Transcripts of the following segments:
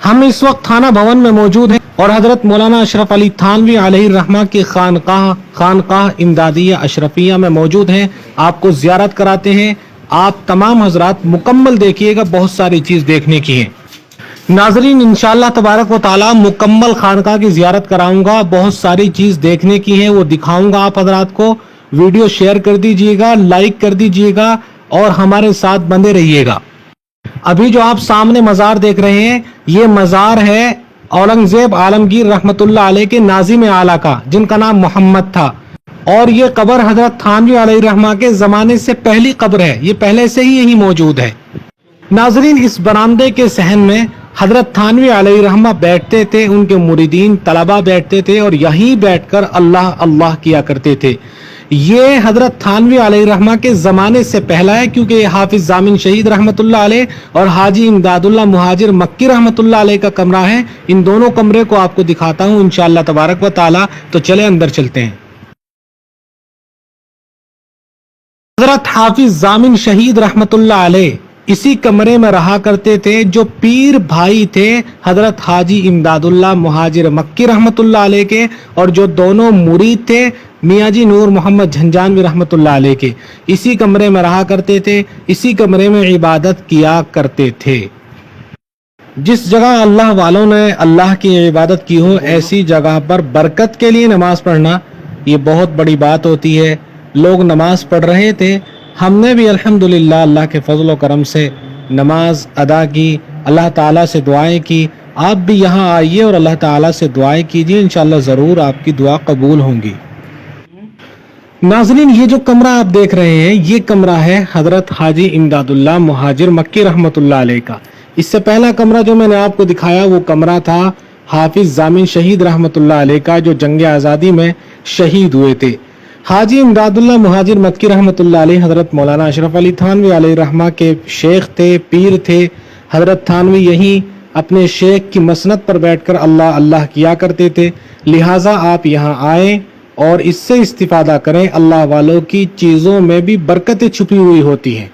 हम इस वक्त थाना भवन में मौजूद हैं और हजरत मौलाना अशरफ अली थानवी अलैहि रहमा की खानकाह इमदादिया अशरफिया में मौजूद हैं। आपको ज़ियारत कराते हैं। आप तमाम हजरात मुकम्मल देखिएगा, बहुत सारी चीज़ देखने की है। नाजरीन, इंशाअल्लाह तबारक व तआला मुकम्मल खानकाह की ज़ियारत कराऊंगा, बहुत सारी चीज़ देखने की है, वो दिखाऊंगा आप हजरात को। वीडियो शेयर कर दीजिएगा, लाइक कर दीजिएगा और हमारे साथ बंधे रहिएगा। अभी जो आप सामने मज़ार देख रहे हैं, ये मज़ार है औरंगजेब आलमगीर रहमतुल्लाह अलैह के नाज़िम आला का, जिनका नाम मोहम्मद था। और ये कब्र हजरत थानवी अलैहि रहमा के ज़माने से पहली कब्र है, ये पहले से ही यही मौजूद है। नाजरीन, इस बरामदे के सहन में हजरत थानवी अलैहि रहमा बैठते थे, उनके मुरीदीन तलबा बैठते थे और यहीं बैठकर अल्लाह अल्लाह किया करते थे। ये हजरत थानवी अलैहि रहमा के ज़माने से पहला है, क्योंकि ये हाफिज जामिन शहीद रहमतुल्लाह अलैह और हाजी इमदादुल्लाह मुहाजिर मक्की रहमतुल्लाह अलैह का कमरा है। इन दोनों कमरे को आपको दिखाता हूँ इंशाअल्लाह तबारक व तआला। तो चले अंदर चलते हैं। हजरत हाफिज जामिन शहीद रहमतुल्लाह अलैह इसी कमरे में रहा करते थे। जो पीर भाई थे हजरत हाजी इमदादुल्लाह मुहाजिर मक्की रहमतुल्लाह अलैह के, और जो दोनों मुरीद थे मियाँ जी नूर मोहम्मद झंझानवी रहमतुल्लाह अलैह के, इसी कमरे में रहा करते थे, इसी कमरे में इबादत किया करते थे। जिस जगह अल्लाह वालों ने अल्लाह की इबादत की हो, ऐसी जगह पर बरकत के लिए नमाज पढ़ना ये बहुत बड़ी बात होती है। लोग नमाज पढ़ रहे थे, हमने भी अल्हम्दुलिल्लाह अल्लाह के फजल व करम से नमाज अदा की, अल्लाह ताला से दुआएं की। आप भी यहाँ आइए और अल्लाह ताला से दुआएं कीजिए, इंशाअल्लाह ज़रूर आपकी दुआ कबूल होंगी। नाज़रीन, ये जो कमरा आप देख रहे हैं, ये कमरा है हजरत हाजी इमदादुल्लाह मुहाजिर मक्की रहमतुल्लाह अलैह का। इससे पहला कमरा जो मैंने आपको दिखाया वो कमरा था हाफिज जामिन शहीद रहमतुल्लाह अलैह का, जो जंग आज़ादी में शहीद हुए थे। हाजी इमदादुल्लाह मुहाजिर मक्की रहमतुल्लाह अलैह हजरत मौलाना अशरफ अली थानवी अलैहि रहमा के शेख थे, पीर थे। हजरत थानवी यहीं अपने शेख की मसनद पर बैठकर अल्लाह अल्लाह किया करते थे। लिहाजा आप यहाँ आए और इससे इस्तिफादा करें। अल्लाह वालों की चीज़ों में भी बरकतें छुपी हुई होती हैं।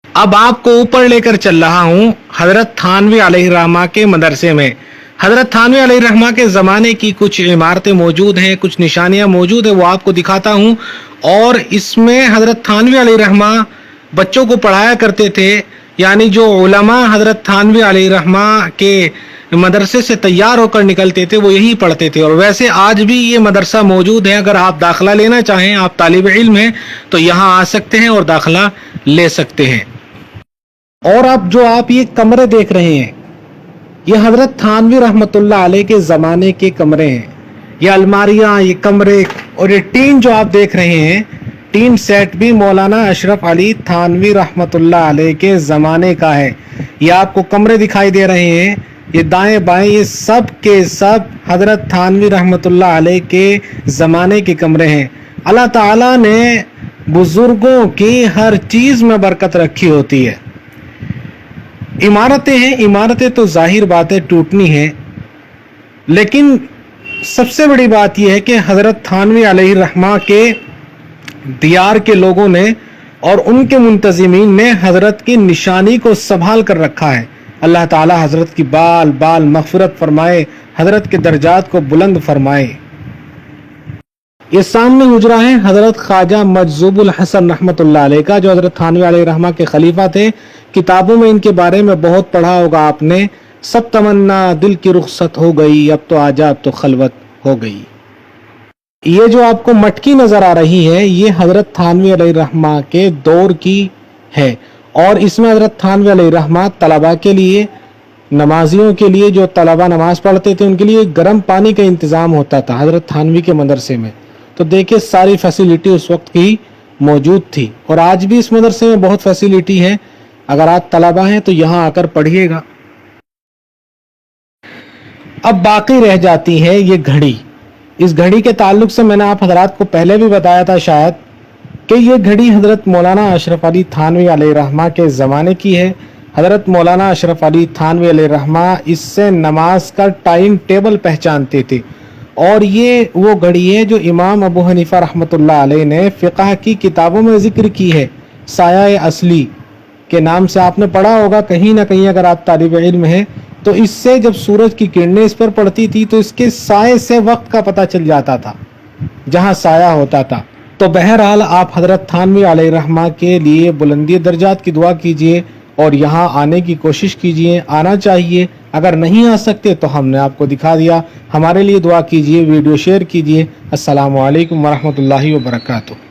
अब आपको ऊपर लेकर चल रहा हूँ हजरत थानवी अलैहि रहमा के मदरसे में। हजरत थानवी अलैहि रहमा के ज़माने की कुछ इमारतें मौजूद हैं, कुछ निशानियाँ मौजूद है, वो आपको दिखाता हूँ। और इसमें हजरत थानवी अलैहि रहमा बच्चों को पढ़ाया करते थे, यानी जो उलमा हजरत थानवी अलैहि रहमा के मदरसे से तैयार होकर निकलते थे वो यही पढ़ते थे। और वैसे आज भी ये मदरसा मौजूद है। अगर आप दाखिला लेना चाहें, आप तालिब इल्म हैं, तो यहाँ आ सकते हैं और दाखिला ले सकते हैं। और अब जो आप ये कमरे देख रहे हैं, ये हजरत थानवी रहमतुल्लाह अलैह के ज़माने के कमरे हैं। ये अलमारियाँ, ये कमरे और ये टीन जो आप देख रहे हैं, टीन सेट भी मौलाना अशरफ अली थानवी रहमतुल्लाह अलैह के ज़माने का है। ये आपको कमरे दिखाई दे रहे हैं, ये दाएं बाएं, ये सब के सब हजरत थानवी रहमतुल्लाह अलैह के ज़माने के कमरे हैं। अल्लाह ताला ने बुजुर्गों की हर चीज़ में बरकत रखी होती है। इमारतें हैं, इमारतें तो जाहिर बात है टूटनी है, लेकिन सबसे बड़ी बात यह है कि हजरत थानवी अलैहि रहमा के दियार के लोगों ने और उनके मुंतजिमीन ने हजरत की निशानी को संभाल कर रखा है। अल्लाह ताला हजरत की बाल बाल मग़फ़िरत फरमाए, हजरत के दर्जात को बुलंद फरमाए। ये सामने गुजरा है हजरत ख्वाजा मजज़ूबुल हसन रहमतुल्लाह अलैह का, जो हजरत थानवी अलैहि रहमा के खलीफा थे। किताबों में इनके बारे में बहुत पढ़ा होगा आपने। सब तमन्ना दिल की रुखसत हो गई, अब तो आजा अब तो खलवत हो गई। ये जो आपको मटकी नजर आ रही है, ये हजरत थानवी अलैहि रहमा के दौर की है। और इसमें हजरत थानवी अलैहि रहमा तलबा के लिए, नमाजियों के लिए, जो तलबा नमाज पढ़ते थे उनके लिए गर्म पानी का इंतज़ाम होता था हजरत थानवी के मदरसे में। तो देखिए सारी फैसिलिटी उस वक्त की मौजूद थी और आज भी इस मदरसे में बहुत फैसिलिटी है। अगर आप तलबा हैं तो यहाँ आकर पढ़िएगा। अब बाकी रह जाती है ये घड़ी। इस घड़ी के ताल्लुक से मैंने आप हजरात को पहले भी बताया था शायद, कि ये घड़ी हजरत मौलाना अशरफ अली थानवी अलैहि रहमा के ज़माने की है। हजरत मौलाना अशरफ अली थानवी अलैहि रहमा इससे नमाज का टाइम टेबल पहचानते थे। और ये वो घड़ी है जो इमाम अबू हनीफा रहमतुल्लाह अलैह ने फ़िक़ह की किताबों में ज़िक्र की है। साया असली के नाम से आपने पढ़ा होगा कहीं ना कहीं, अगर आप तालिब इल्म हैं تو اس سے جب سورج کی کرنیں اس پر پڑتی تھی تو اس کے سائے سے وقت کا پتہ چل جاتا تھا جہاں سایہ ہوتا تھا۔ تو بہرحال آپ حضرت تھانوی علیہ الرحمہ کے لیے بلندی درجات کی دعا کیجئے اور یہاں آنے کی کوشش کیجئے، آنا چاہیے۔ اگر نہیں آ سکتے تو ہم نے آپ کو دکھا دیا، ہمارے لیے دعا کیجئے، ویڈیو شیئر کیجئے۔ السلام علیکم ورحمۃ اللہ وبرکاتہ۔